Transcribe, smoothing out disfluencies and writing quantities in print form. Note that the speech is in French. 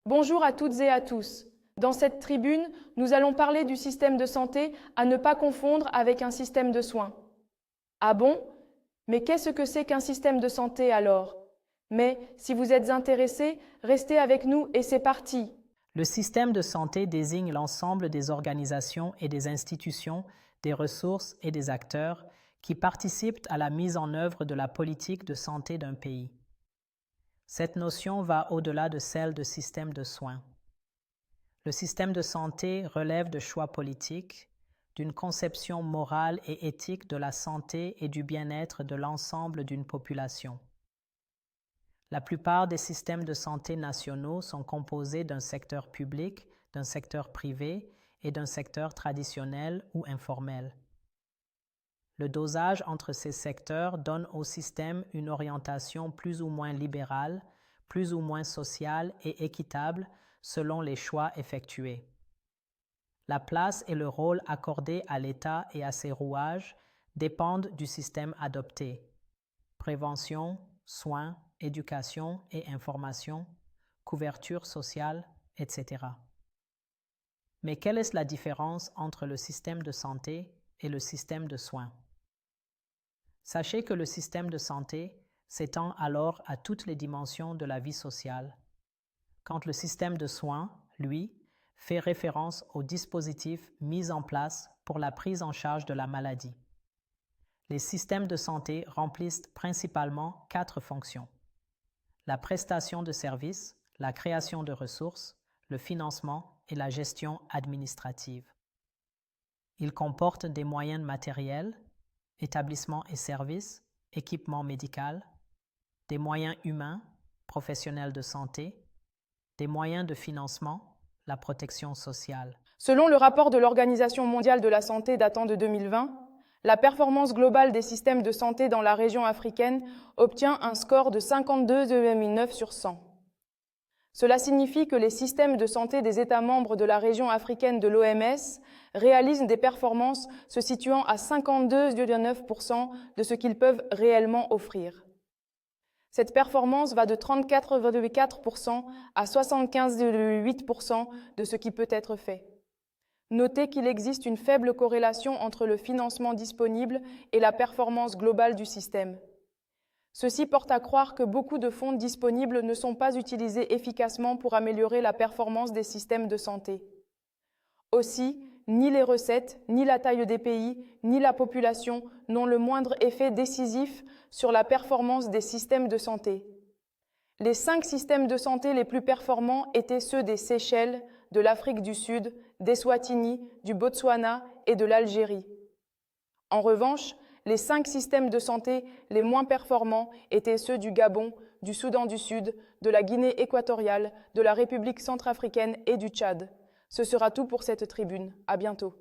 Bonjour à toutes et à tous. Dans cette tribune, nous allons parler du système de santé à ne pas confondre avec un système de soins. Ah bon? Mais qu'est-ce que c'est qu'un système de santé alors? Mais si vous êtes intéressés, restez avec nous et c'est parti. Le système de santé désigne l'ensemble des organisations et des institutions, des ressources et des acteurs qui participent à la mise en œuvre de la politique de santé d'un pays. Cette notion va au-delà de celle de système de soins. Le système de santé relève de choix politiques, d'une conception morale et éthique de la santé et du bien-être de l'ensemble d'une population. La plupart des systèmes de santé nationaux sont composés d'un secteur public, d'un secteur privé et d'un secteur traditionnel ou informel. Le dosage entre ces secteurs donne au système une orientation plus ou moins libérale, plus ou moins sociale et équitable selon les choix effectués. La place et le rôle accordés à l'État et à ses rouages dépendent du système adopté. Prévention, soins, éducation et information, couverture sociale, etc. Mais quelle est la différence entre le système de santé et le système de soins? Sachez que le système de santé s'étend alors à toutes les dimensions de la vie sociale, quand le système de soins, lui, fait référence aux dispositifs mis en place pour la prise en charge de la maladie. Les systèmes de santé remplissent principalement 4 fonctions: la prestation de services, la création de ressources, le financement et la gestion administrative. Ils comportent des moyens matériels, établissements et services, équipement médical, des moyens humains, professionnels de santé, des moyens de financement, la protection sociale. Selon le rapport de l'Organisation mondiale de la santé datant de 2020, la performance globale des systèmes de santé dans la région africaine obtient un score de 52,9 sur 100. Cela signifie que les systèmes de santé des États membres de la région africaine de l'OMS réalisent des performances se situant à 52,9% de ce qu'ils peuvent réellement offrir. Cette performance va de 34,4% à 75,8% de ce qui peut être fait. Notez qu'il existe une faible corrélation entre le financement disponible et la performance globale du système. Ceci porte à croire que beaucoup de fonds disponibles ne sont pas utilisés efficacement pour améliorer la performance des systèmes de santé. Aussi, ni les recettes, ni la taille des pays, ni la population n'ont le moindre effet décisif sur la performance des systèmes de santé. Les 5 systèmes de santé les plus performants étaient ceux des Seychelles, de l'Afrique du Sud, d'Eswatini, du Botswana et de l'Algérie. En revanche, les 5 systèmes de santé les moins performants étaient ceux du Gabon, du Soudan du Sud, de la Guinée équatoriale, de la République centrafricaine et du Tchad. Ce sera tout pour cette tribune. À bientôt.